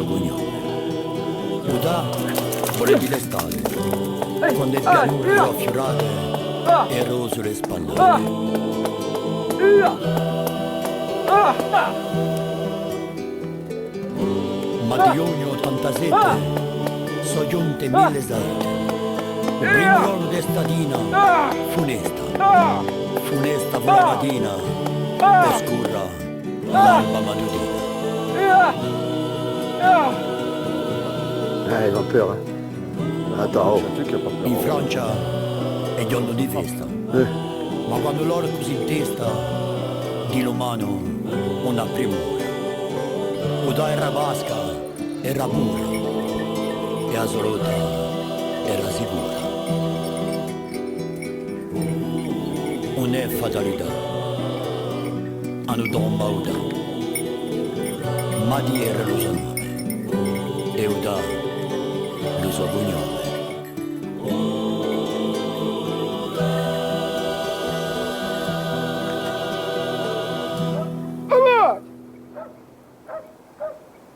cognome. Udà, prendi l'estate, quando è pianure raffiorate e rose le spallate. Ma di ogni 87 so giunte 1000 sette. Un rimpollo d'estatina funesta, funesta fra la mattina e scurra l'alba matutina. Il va peur. Attends, In Francia è giorno di festa, ma quando l'oro è così in testa, di l'umano non ha primore. Udà era vasca, era pura, e la solota era sicura. Non è fatalità, hanno tomba Udà, ma di era lo suo nome, e Udà lo suo cognome.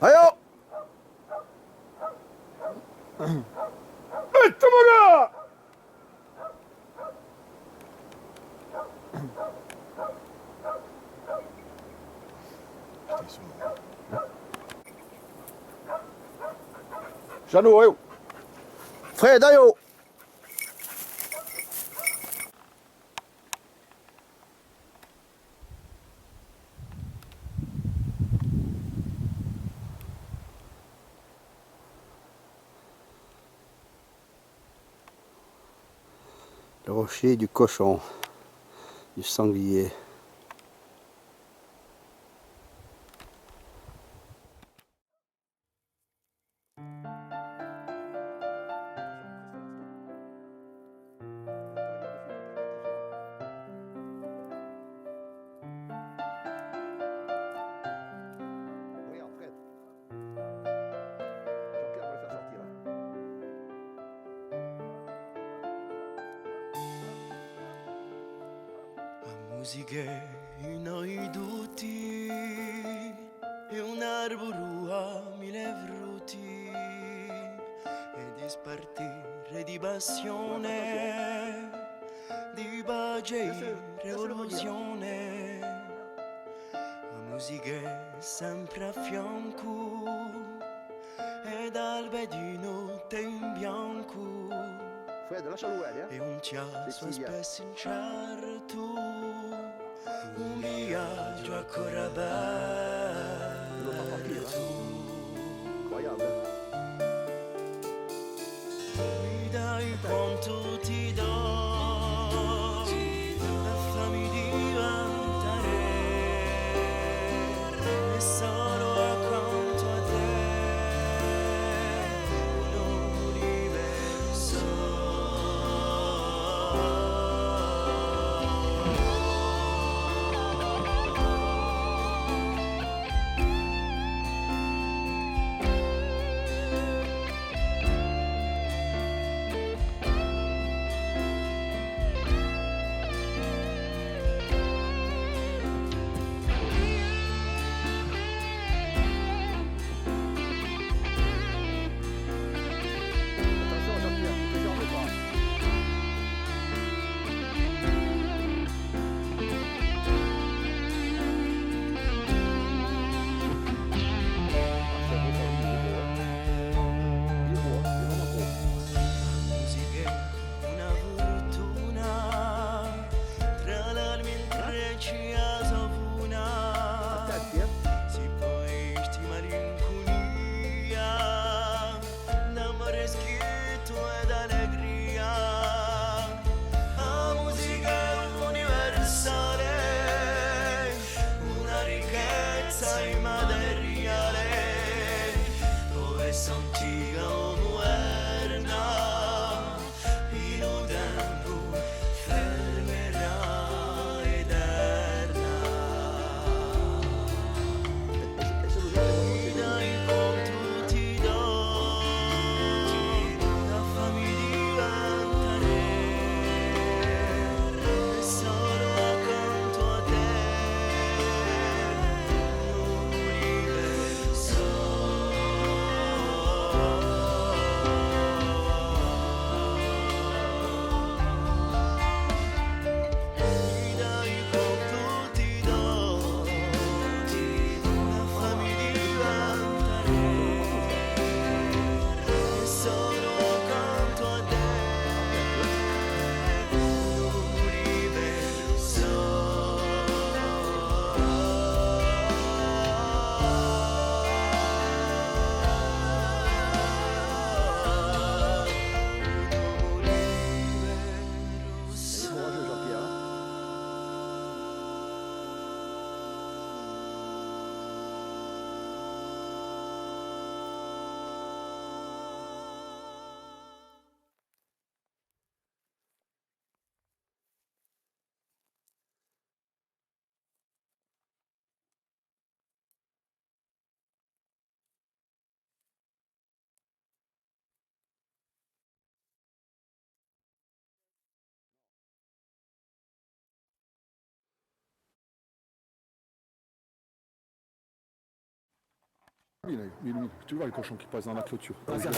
Aio! Jano, io! Fred, io! Le rocher du cochon, du sanglier. Regarde Fred. Jean-Pierre va le faire sortir là. La musica è noi tutti e un arboro a 1000 frutti e di spartire di passione, di pace e rivoluzione. La musica è sempre a fianco ed albe di notte in bianco. Fred, lascialo uguale, E un chiasso spesso incerto, un viaggio ancora bello. Incroyable. Mi dai quanto ti do, la fammi diventare, e solo accanto a te, un universo. Attention Jean-Pierre, tu te gardes pas. Il est beau, il est vraiment beau. La musica è una fortuna, tra l'alma intreccia sovuna. Attenti, Si poi sti malinconia, d'amore scritto ed allegria. La musica è universale, una ricchezza immateriale, dove s'antica o moderna, in un tempo fermerà eterna. Essaie de jouer. Dai quanto ti do, la fammi diventare, e solo accanto a te, un universo. Tu vois le cochon qui passe dans la clôture. Vas-y, Ça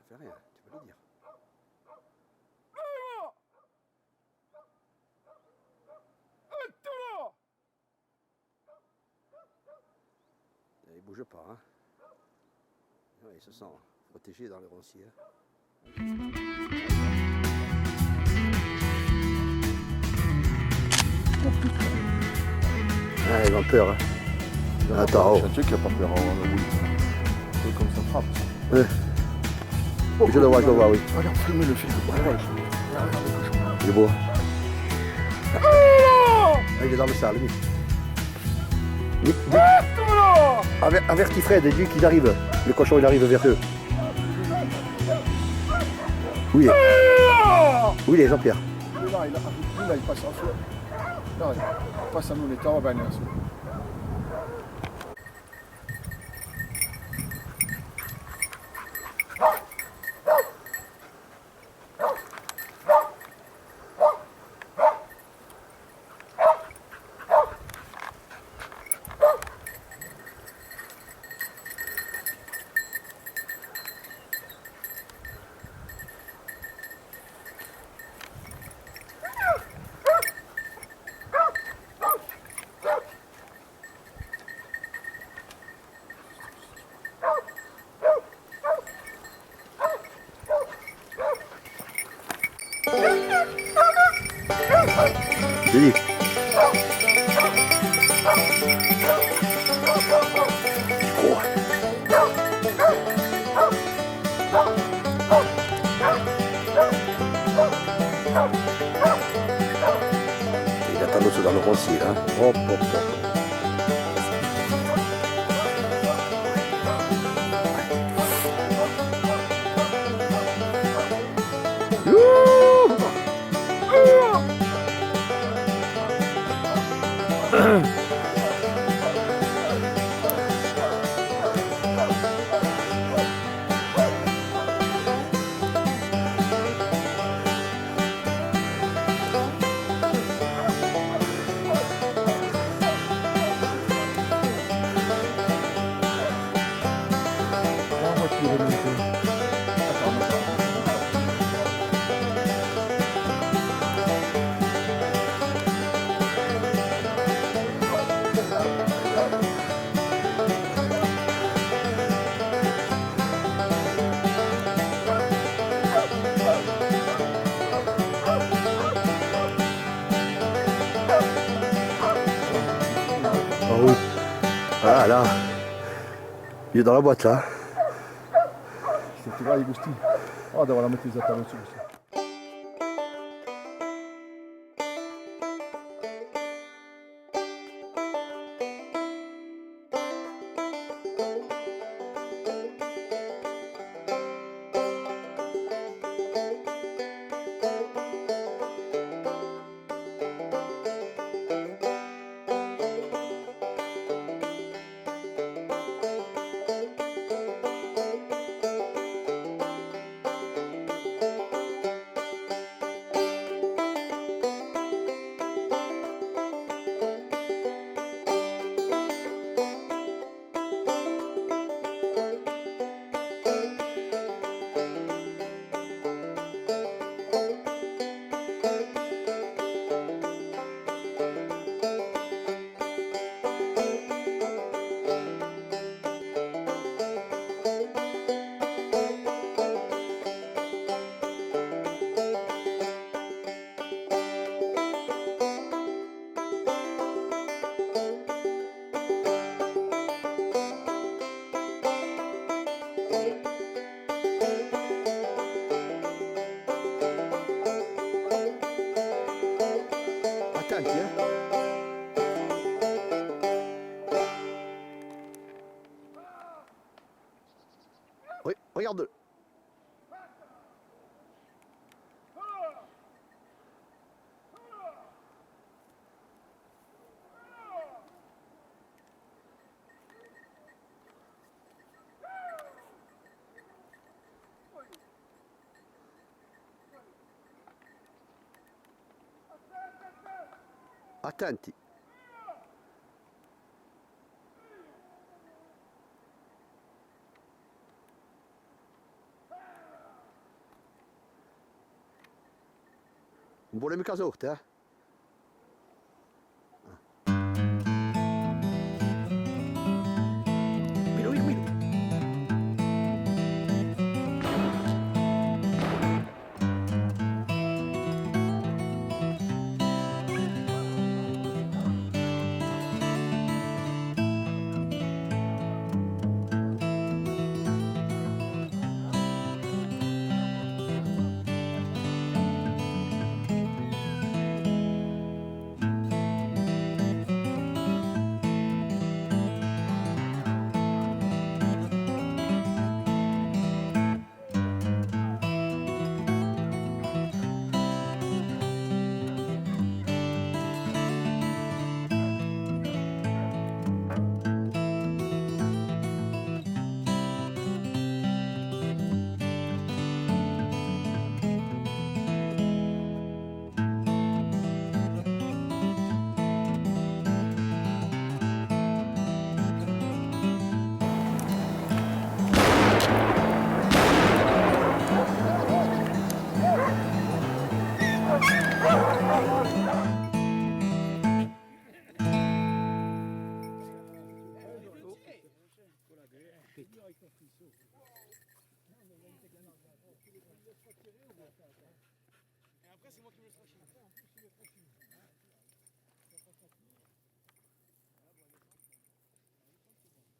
fait rien, tu peux le dire. Il bouge pas, hein. Ouais, il se sent protégé dans les ronciers. Ah, ils ont peur, hein. Attends, oh. Tu sais qu'il n'y a pas peur, oui. C'est comme ça frappe. Je le vois, oui. Regarde, filmez le film. Il est beau. Ah, il est dans le sale, lui. Avertis Fred, dis qu'ils arrivent. Le cochon, il arrive vers eux. Oui. Oui, les Jean-Pierre. Là, il passe en feu. Là, il passe à nous, les temps, ben, Je dis. Il attend l'autre dans le roncier, là. Hop, hop, hop. Ah oui. Ah là. Il est dans la boîte là. C'était là, il goustille. Ah, devo la mettere esattamente su questo. Attends, hein. Oui, regarde. Attenti. Non vuole mica sorte, eh? Milo, Milo, Milo.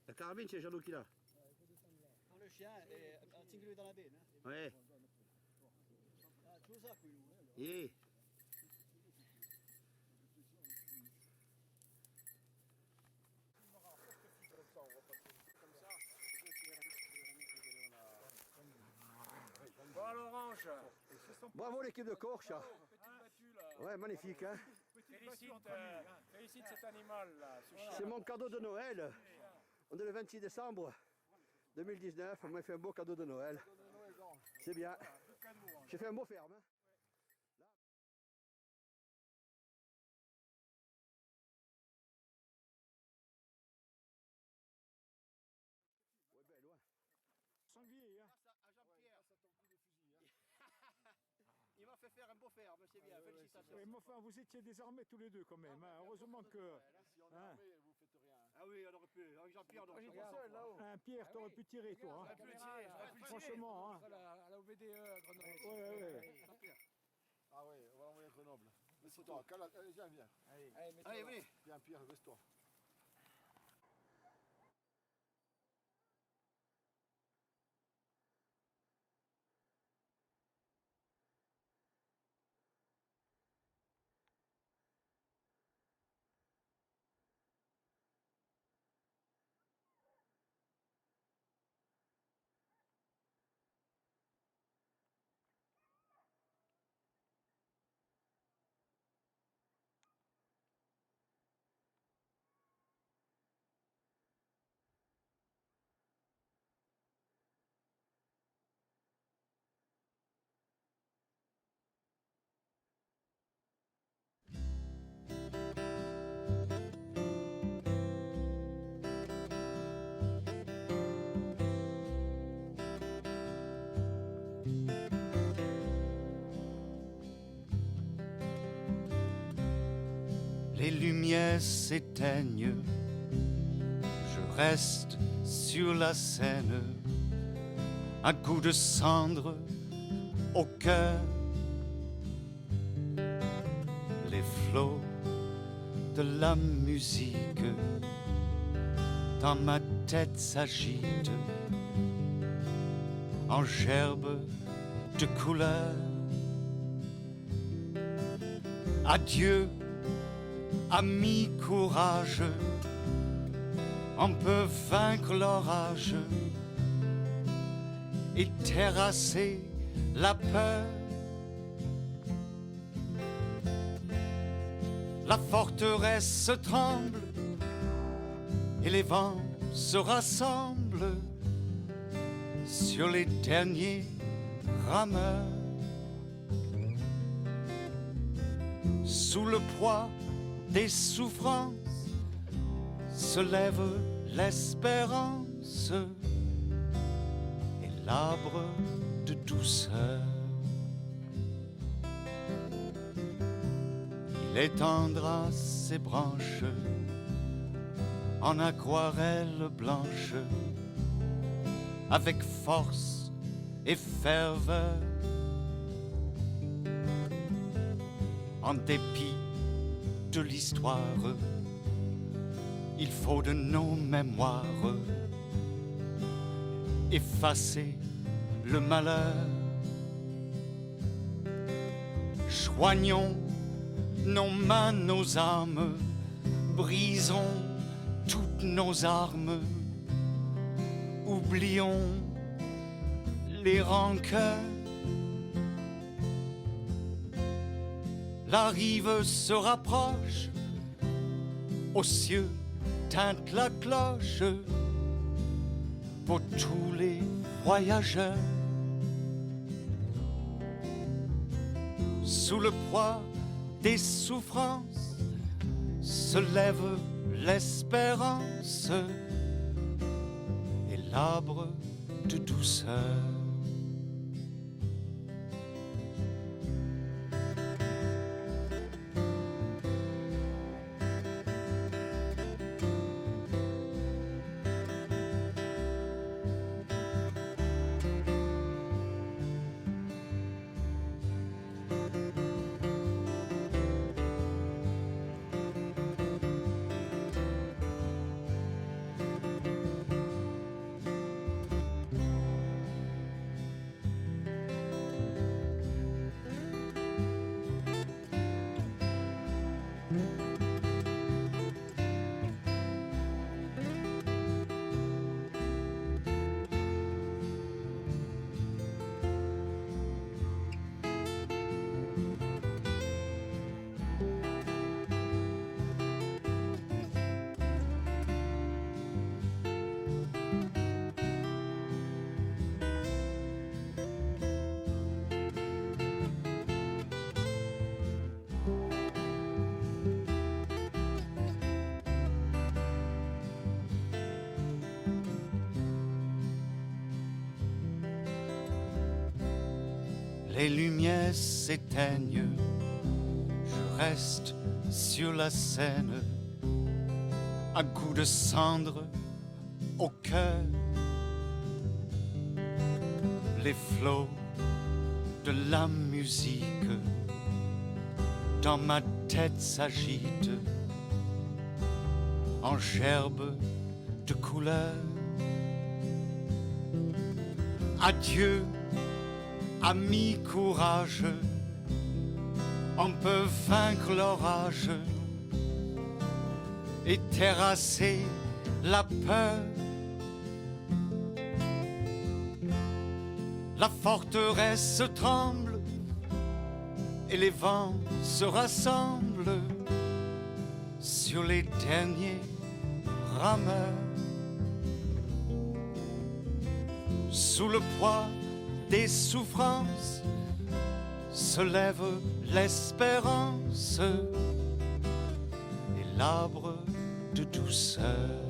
La carabine, c'est Jeannot qui l'a. Le chien, tiens-le dans la baie. Ouais. Tu vois ça, quoi. Yeah. Bon, l'orange. Bravo l'équipe de Corche. Ouais, magnifique, hein. Félicite cet animal là. C'est mon cadeau de Noël. On est le 26 décembre 2019. On m'a fait un beau cadeau de Noël. C'est bien. J'ai fait un beau ferme. Hein. Ouais, ben loin. Sanglier, hein. À Jean-Pierre. Il m'a fait faire un beau ferme, c'est bien. Félicitations. Oui, mais enfin, vous étiez désarmés tous les deux quand même. Hein. Heureusement que. Hein. Ah oui, on aurait pu. Avec Jean-Pierre, on aurait pu. Un Pierre, t'aurais pu tirer toi. Hein. Franchement, hein. À la OBDE à Grenoble. Ouais. Ah oui, on va l'envoyer à Grenoble. Mais c'est toi, allez, viens. Allez, venez. Viens, Pierre, reste-toi. Les lumières s'éteignent, je reste sur la scène, un coup de cendre au cœur. Les flots de la musique dans ma tête s'agitent en gerbes de couleurs. Adieu, ami courage, on peut vaincre l'orage et terrasser la peur. La forteresse tremble et les vents se rassemblent sur les derniers rameurs. Sous le poids des souffrances se lève l'espérance et l'arbre de douceur. Il étendra ses branches en aquarelle blanche avec force et ferveur. En dépit de l'histoire, il faut de nos mémoires effacer le malheur. Joignons nos mains, nos âmes, brisons toutes nos armes, oublions les rancœurs. La rive se rapproche, aux cieux tinte la cloche pour tous les voyageurs. Sous le poids des souffrances se lève l'espérance et l'arbre de douceur. Les lumières s'éteignent, je reste sur la scène, un coup de cendre au cœur. Les flots de la musique dans ma tête s'agitent en gerbes de couleurs. Adieu, ami courage, on peut vaincre l'orage et terrasser la peur. La forteresse tremble et les vents se rassemblent sur les derniers rameurs. Sous le poids des souffrances se lève l'espérance et l'arbre de douceur.